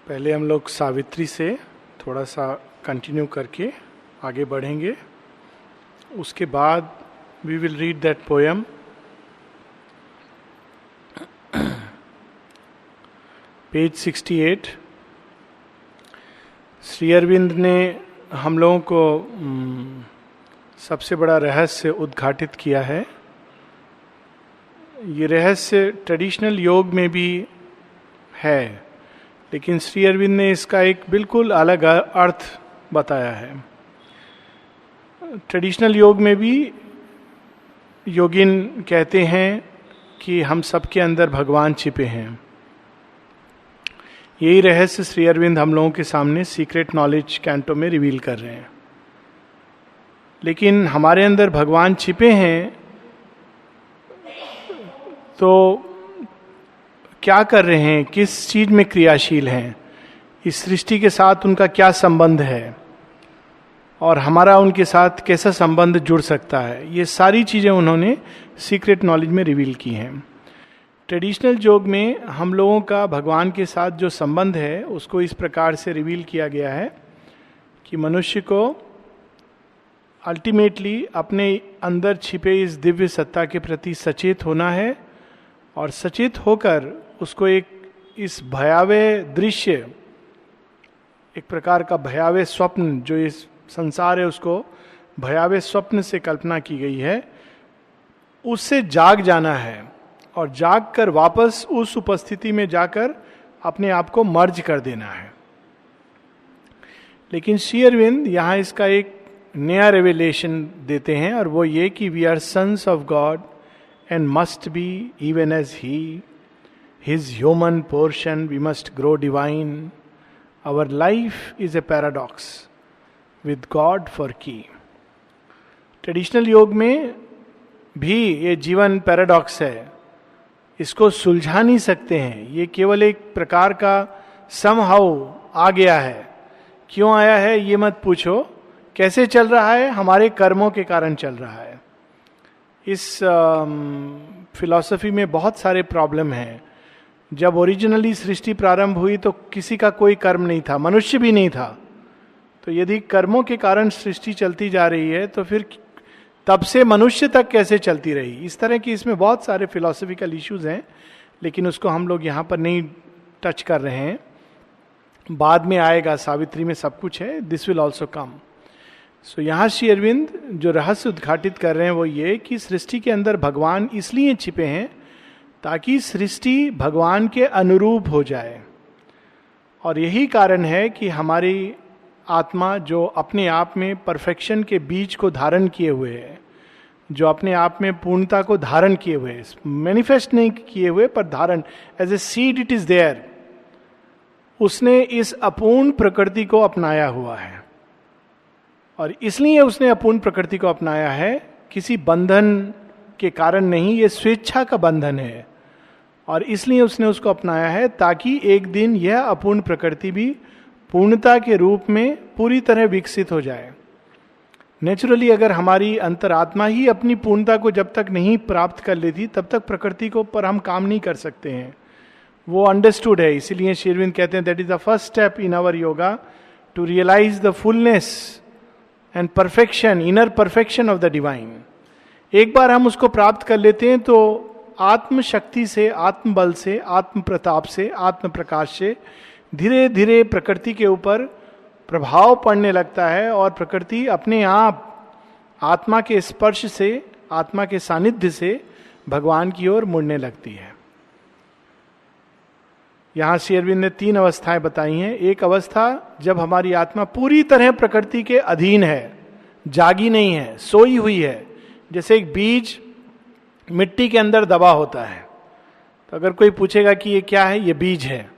पहले हम लोग सावित्री से थोड़ा सा कंटिन्यू करके आगे बढ़ेंगे. उसके बाद we will read that poem. Page 68. Shri Aurobindo ने हम लोगों को सबसे बड़ा रहस्य उद्घाटित किया है. ये रहस्य ट्रेडिशनल योग में भी है, लेकिन श्री अरविंद ने इसका एक बिल्कुल अलग अर्थ बताया है. ट्रेडिशनल योग में भी योगिन कहते हैं कि हम सबके अंदर भगवान छिपे हैं. यही रहस्य श्री अरविंद हम लोगों के सामने सीक्रेट नॉलेज कैंटो में रिवील कर रहे हैं. लेकिन हमारे अंदर भगवान छिपे हैं तो क्या कर रहे हैं, किस चीज में क्रियाशील हैं, इस सृष्टि के साथ उनका क्या संबंध है और हमारा उनके साथ कैसा संबंध जुड़ सकता है, ये सारी चीजें उन्होंने सीक्रेट नॉलेज में रिवील की हैं. ट्रेडिशनल योग में हम लोगों का भगवान के साथ जो संबंध है उसको इस प्रकार से रिवील किया गया है कि मनुष्य को अल्टीमेटली अपने अंदर छिपे इस दिव्य सत्ता के प्रति सचेत होना है और सचेत होकर उसको एक इस भयावह दृश्य, एक प्रकार का भयावह स्वप्न, जो इस संसार है उसको भयावह स्वप्न से कल्पना की गई है, उससे जाग जाना है और जाग कर वापस उस उपस्थिति में जाकर अपने आप को मर्ज कर देना है. लेकिन श्री अरविंद यहाँ इसका एक नया रेवलेशन देते हैं और वो ये कि we are sons of God and must be even as he. His human portion we must grow divine. Our life is a paradox with God for key. Traditional योग में भी ये जीवन पैराडॉक्स है, इसको सुलझा नहीं सकते हैं. ये केवल एक प्रकार का समहाउ आ गया है. क्यों आया है ये मत पूछो, कैसे चल रहा है, हमारे कर्मों के कारण चल रहा है. इस फिलॉसफी में बहुत सारे प्रॉब्लम हैं. जब ओरिजिनली सृष्टि प्रारंभ हुई तो किसी का कोई कर्म नहीं था, मनुष्य भी नहीं था. तो यदि कर्मों के कारण सृष्टि चलती जा रही है तो फिर तब से मनुष्य तक कैसे चलती रही. इस तरह की इसमें बहुत सारे फिलॉसफिकल इश्यूज हैं, लेकिन उसको हम लोग यहाँ पर नहीं टच कर रहे हैं. बाद में आएगा, सावित्री में सब कुछ है. This will also come. So यहाँ श्री अरविंद जो रहस्य उद्घाटित कर रहे हैं वो ये कि सृष्टि के अंदर भगवान इसलिए छिपे हैं ताकि सृष्टि भगवान के अनुरूप हो जाए. और यही कारण है कि हमारी आत्मा जो अपने आप में परफेक्शन के बीज को धारण किए हुए है, जो अपने आप में पूर्णता को धारण किए हुए, मैनिफेस्ट नहीं किए हुए पर धारण, as a seed it is there, उसने इस अपूर्ण प्रकृति को अपनाया हुआ है. और इसलिए उसने अपूर्ण प्रकृति को अपनाया है, किसी बंधन के कारण नहीं, ये स्वेच्छा का बंधन है. और इसलिए उसने उसको अपनाया है ताकि एक दिन यह अपूर्ण प्रकृति भी पूर्णता के रूप में पूरी तरह विकसित हो जाए. नेचुरली अगर हमारी अंतरात्मा ही अपनी पूर्णता को जब तक नहीं प्राप्त कर लेती तब तक प्रकृति को पर हम काम नहीं कर सकते हैं. वो अंडरस्टूड है. इसीलिए श्री अरविंद कहते हैं that is the first step in our yoga to realise the fullness and perfection, inner perfection of the divine. एक बार हम उसको प्राप्त कर लेते हैं तो आत्म शक्ति से, आत्म बल से, आत्म प्रताप से, आत्म प्रकाश से धीरे धीरे प्रकृति के ऊपर प्रभाव पड़ने लगता है और प्रकृति अपने आप आत्मा के स्पर्श से, आत्मा के सानिध्य से भगवान की ओर मुड़ने लगती है. यहां श्री अरविंद ने 3 अवस्थाएं बताई हैं. एक अवस्था जब हमारी आत्मा पूरी तरह प्रकृति के अधीन है, जागी नहीं है, सोई हुई है. जैसे एक बीज मिट्टी के अंदर दबा होता है. तो अगर कोई पूछेगा कि ये क्या है, ये बीज है.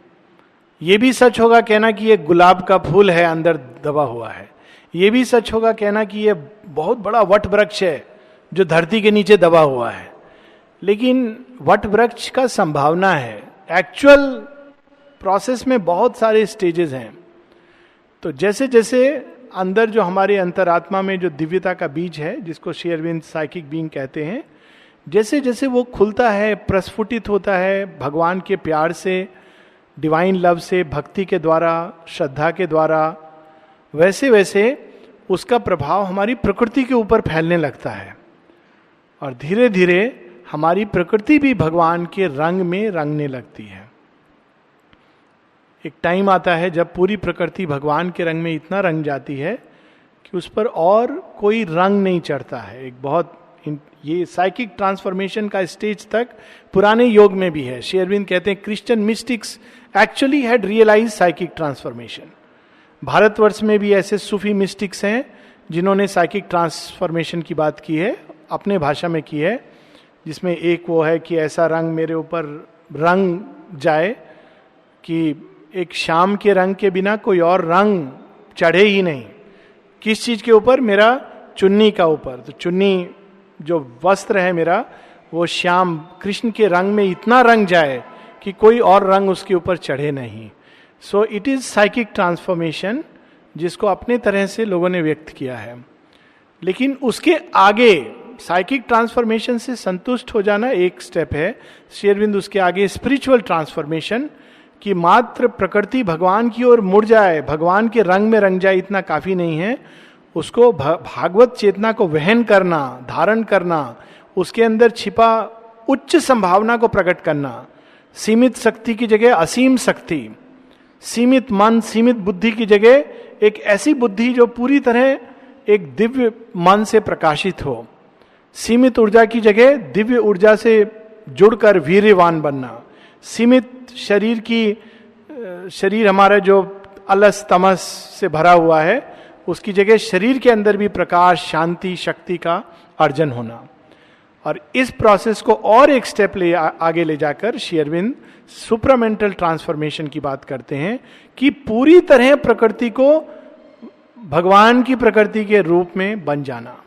ये भी सच होगा कहना कि ये गुलाब का फूल है अंदर दबा हुआ है. ये भी सच होगा कहना कि ये बहुत बड़ा वट वृक्ष है जो धरती के नीचे दबा हुआ है. लेकिन वट वृक्ष का संभावना है, एक्चुअल प्रोसेस में बहुत सारे स्टेजेस हैं. तो जैसे जैसे अंदर जो हमारे अंतरात्मा में जो दिव्यता का बीज है, जिसको श्री अरविंद साइकिक बीइंग कहते हैं, जैसे जैसे वो खुलता है, प्रस्फुटित होता है भगवान के प्यार से, डिवाइन लव से, भक्ति के द्वारा, श्रद्धा के द्वारा, वैसे वैसे उसका प्रभाव हमारी प्रकृति के ऊपर फैलने लगता है और धीरे धीरे हमारी प्रकृति भी भगवान के रंग में रंगने लगती है। एक टाइम आता है जब पूरी प्रकृति भगवान के रंग में इतना रंग जाती है कि उस पर और कोई रंग नहीं चढ़ता है। एक बहुत ये साइकिक ट्रांसफॉर्मेशन का स्टेज तक पुराने योग में भी है। श्री अरविंद कहते हैं Christian mystics actually had realise psychic transformation. Bharatvarsha में भी ऐसे सूफी मिस्टिक्स हैं जिन्होंने साइकिक ट्रांसफॉर्मेशन की बात की है, अपने भाषा में की है, जिसमें एक वो है कि ऐसा रंग मेरे ऊपर रंग जाए कि एक शाम के रंग के बिना कोई और रंग चढ़े ही नहीं। किस चीज के ऊपर? मेरा चुन्नी का ऊपर। तो चुन्नी जो वस्त्र है मेरा, वो श्याम कृष्ण के रंग में इतना रंग जाए कि कोई और रंग उसके ऊपर चढ़े नहीं। So it is psychic transformation, जिसको अपने तरह से लोगों ने व्यक्त किया है। लेकिन उसके आगे साइकिक ट्रांसफॉर्मेशन से संतुष्ट हो जाना एक स्टेप है। श्री अरविंद उसके आगे स्पिरिचुअल ट्रांसफॉर्मेशन, कि मात्र प्रकृति भगवान की ओर मुड़ जाए, भगवान के रंग में रंग जाए, इतना काफी नहीं है। उसको भागवत चेतना को वहन करना, धारण करना, उसके अंदर छिपा उच्च संभावना को प्रकट करना। सीमित शक्ति की जगह असीम शक्ति, सीमित मन, सीमित बुद्धि की जगह एक ऐसी बुद्धि जो पूरी तरह एक दिव्य मन से प्रकाशित हो। सीमित ऊर्जा की जगह दिव्य ऊर्जा से जुड़कर वीर्यवान बनना। सीमित शरीर हमारा जो अलस तमस से भरा हुआ है, उसकी जगह शरीर के अंदर भी प्रकाश, शांति, शक्ति का अर्जन होना। और इस प्रोसेस को और एक स्टेप आगे ले जाकर श्री अरविंद सुप्रामेंटल ट्रांसफॉर्मेशन की बात करते हैं कि पूरी तरह प्रकृति को भगवान की प्रकृति के रूप में बन जाना।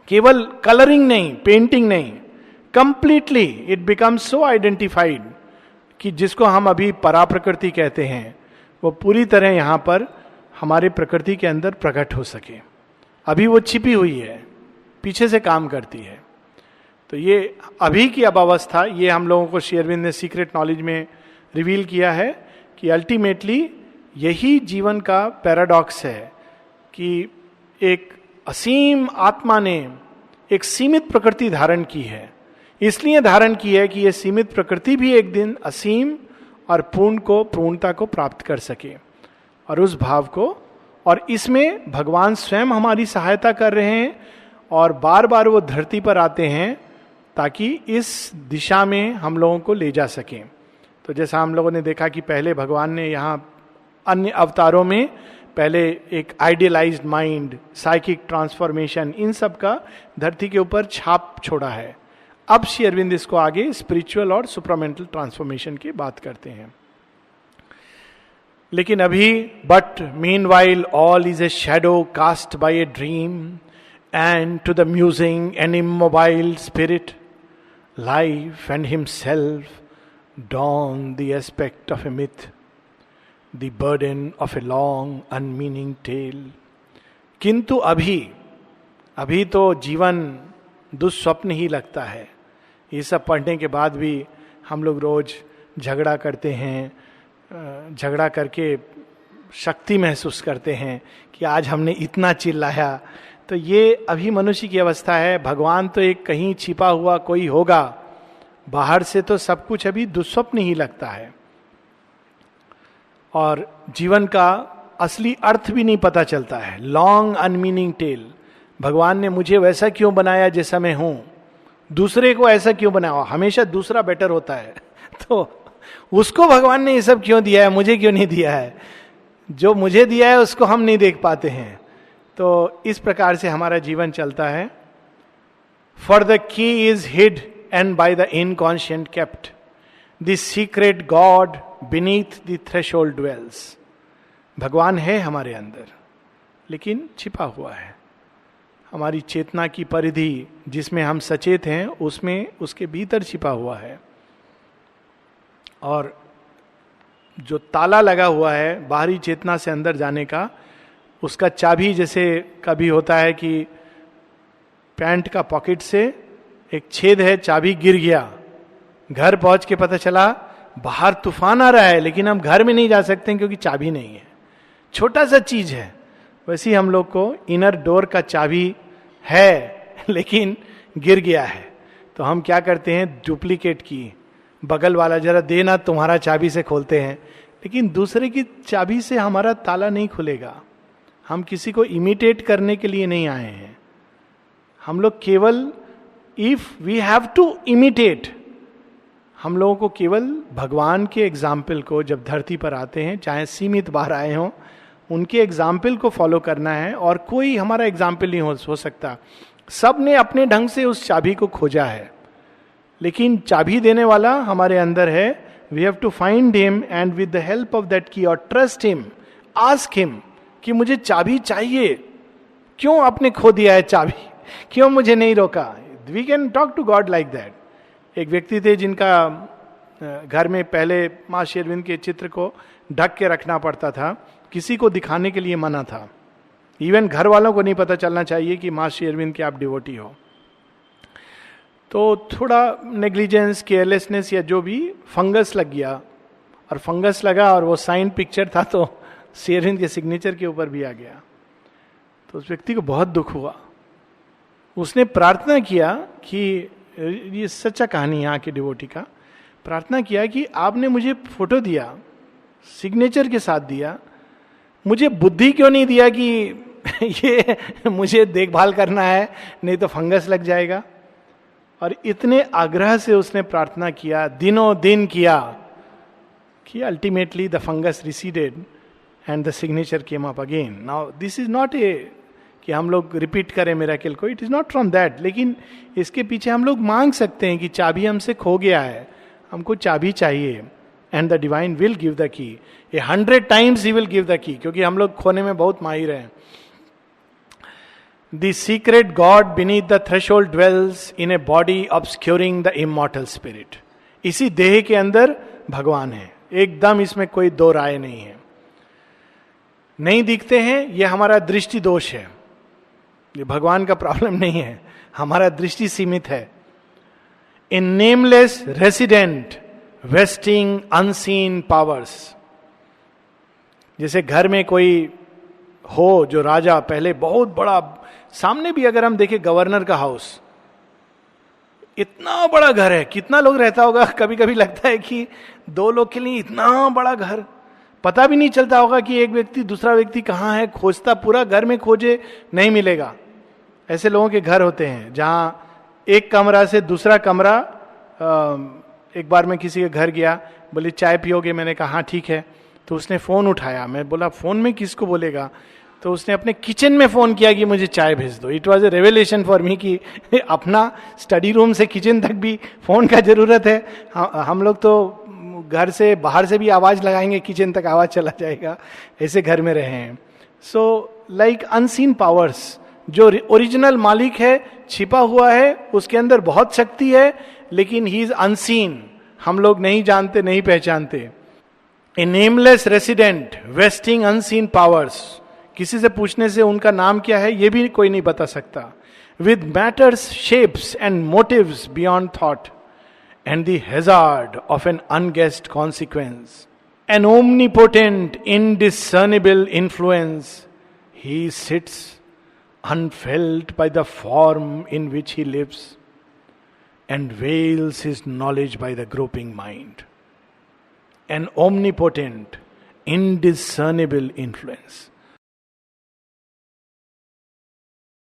केवल कलरिंग नहीं, पेंटिंग नहीं, completely it becomes so identified कि जिसको हम अभी परा प्रकृति कहते हैं, वो पूरी तरह यहां पर हमारे प्रकृति के अंदर प्रकट हो सके। अभी वो छिपी हुई है, पीछे से काम करती है। तो ये अभी की अब अवस्था, ये हम लोगों को श्री अरविंद ने सीक्रेट नॉलेज में रिवील किया है कि अल्टीमेटली यही जीवन का पैराडॉक्स है कि एक असीम आत्मा ने एक सीमित प्रकृति धारण की है। इसलिए धारण की है कि यह सीमित प्रकृति भी एक दिन असीम और पूर्णता को प्राप्त कर सके। और उस भाव को, और इसमें भगवान स्वयं हमारी सहायता कर रहे हैं और बार बार वो धरती पर आते हैं ताकि इस दिशा में हम लोगों को ले जा सकें। तो जैसा हम लोगों ने देखा कि पहले भगवान ने यहाँ अन्य अवतारों में पहले एक आइडियलाइज्ड माइंड, साइकिक ट्रांसफॉर्मेशन, इन सब का धरती के ऊपर छाप छोड़ा है। अब श्री अरविंद इसको आगे स्पिरिचुअल और सुप्रामेंटल ट्रांसफॉर्मेशन की बात करते हैं। लेकिन अभी but meanwhile all is a shadow cast by a dream and to the musing an immobile spirit life and himself don the aspect of a myth the burden of a long unmeaning tale. किंतु अभी तो जीवन दुस्वप्न ही लगता है। ये सब पढ़ने के बाद भी हम लोग रोज झगड़ा करते हैं, झगड़ा करके शक्ति महसूस करते हैं कि आज हमने इतना चिल्लाया। तो ये अभी मनुष्य की अवस्था है। भगवान तो एक कहीं छिपा हुआ कोई होगा, बाहर से तो सब कुछ अभी दुस्वप्न ही लगता है और जीवन का असली अर्थ भी नहीं पता चलता है। लॉन्ग अनमीनिंग टेल, भगवान ने मुझे वैसा क्यों बनाया जैसा मैं हूं, दूसरे को ऐसा क्यों बनाया, हमेशा दूसरा बेटर होता है, तो उसको भगवान ने ये सब क्यों दिया है, मुझे क्यों नहीं दिया है, जो मुझे दिया है उसको हम नहीं देख पाते हैं। तो इस प्रकार से हमारा जीवन चलता है। For the key is hide and by the inconscient kept, the secret god beneath the threshold dwells. भगवान है हमारे अंदर लेकिन छिपा हुआ है। हमारी चेतना की परिधि जिसमें हम सचेत हैं उसमें उसके भीतर छिपा हुआ है। और जो ताला लगा हुआ है बाहरी चेतना से अंदर जाने का, उसका चाबी जैसे कभी होता है कि पैंट का पॉकेट से एक छेद है, चाबी गिर गया, घर पहुंच के पता चला बाहर तूफान आ रहा है लेकिन हम घर में नहीं जा सकते क्योंकि चाबी नहीं है, छोटा सा चीज है। वैसे ही हम लोग को इनर डोर का चाबी है लेकिन गिर गया है, तो हम क्या करते हैं, डुप्लीकेट की, बगल वाला जरा देना तुम्हारा चाबी से खोलते हैं, लेकिन दूसरे की चाबी से हमारा ताला नहीं खुलेगा। हम किसी को इमिटेट करने के लिए नहीं आए हैं, हम लोग केवल if we have to imitate, हम लोगों को केवल भगवान के एग्जाम्पल को जब धरती पर आते हैं, चाहे सीमित बार आए हों, उनके एग्जाम्पल को फॉलो करना है, और कोई हमारा एग्जाम्पल नहीं हो सकता। सब ने अपने ढंग से उस चाबी को खोजा है, लेकिन चाबी देने वाला हमारे अंदर है। We have to find him and with the help of that key, और ट्रस्ट हिम, आस्क हिम कि मुझे चाबी चाहिए, क्यों आपने खो दिया है चाबी, क्यों मुझे नहीं रोका। We can talk to God like that. एक व्यक्ति थे जिनका घर में पहले मां श्री अरविंद के चित्र को ढक के रखना पड़ता था, किसी को दिखाने के लिए मना था, इवन घर वालों को नहीं पता चलना चाहिए कि मां श्री अरविंद के आप डिवोटी हो। तो थोड़ा नेग्लिजेंस, केयरलेसनेस या जो भी, फंगस लग गया, और फंगस लगा और वो साइन पिक्चर था तो श्री अरविंद के सिग्नेचर के ऊपर भी आ गया। तो उस व्यक्ति को बहुत दुख हुआ, उसने प्रार्थना किया कि, ये सच्चा कहानी यहाँ के डिवोटी का, प्रार्थना किया कि आपने मुझे फोटो दिया, सिग्नेचर के साथ दिया, मुझे बुद्धि क्यों नहीं दिया कि ये मुझे देखभाल करना है, नहीं तो फंगस लग जाएगा। और इतने आग्रह से उसने प्रार्थना किया, दिनों दिन किया, कि ultimately the fungus receded and the signature came up again. Now this is not a कि हम लोग रिपीट करें मिरेकल को, it is not from that, लेकिन इसके पीछे हम लोग मांग सकते हैं कि चाबी हमसे खो गया है, हमको चाबी चाहिए, and the divine will give the key. 100 times he will give the key, क्योंकि हम लोग खोने में बहुत माहिर हैं। The secret god beneath the threshold dwells in a body obscuring the immortal spirit. इसी देह के अंदर भगवान है, एकदम इसमें कोई दो राय नहीं है। नहीं दिखते हैं, यह हमारा दृष्टि दोष है, ये भगवान का प्रॉब्लम नहीं है, हमारा दृष्टि सीमित है। In nameless resident vesting unseen powers. जैसे घर में कोई हो जो राजा, पहले बहुत बड़ा, सामने भी अगर हम देखें गवर्नर का हाउस, इतना बड़ा घर है, कितना लोग रहता होगा, कभी कभी लगता है कि 2 लोग के लिए इतना बड़ा घर, पता भी नहीं चलता होगा कि एक व्यक्ति दूसरा व्यक्ति कहाँ है, खोजता, पूरा घर में खोजे नहीं मिलेगा। ऐसे लोगों के घर होते हैं जहां एक कमरा से दूसरा कमरा, एक बार मैं किसी के घर गया, बोले चाय पियोगे, मैंने कहा हाँ ठीक है, तो उसने फोन उठाया, मैं बोला फोन में किसको बोलेगा, तो उसने अपने किचन में फोन किया कि मुझे चाय भेज दो। It was a revelation for me कि अपना स्टडी रूम से किचन तक भी फोन का जरूरत है। हम लोग तो घर से बाहर से भी आवाज लगाएंगे, किचन तक आवाज चला जाएगा, ऐसे घर में रहे हैं। सो लाइक अनसीन पावर्स, जो ओरिजिनल मालिक है छिपा हुआ है, उसके अंदर बहुत शक्ति है, लेकिन ही इज अनसीन, हम लोग नहीं जानते, नहीं पहचानते। A nameless resident vesting unseen powers, किसी से पूछने से उनका नाम क्या है ये भी कोई नहीं बता सकता। With matters shapes and motives beyond thought and the hazard of an unguessed consequence. An omnipotent, indiscernible influence, he sits unfelt by the form in which he lives and veils his knowledge by the groping mind. An omnipotent, indiscernible influence.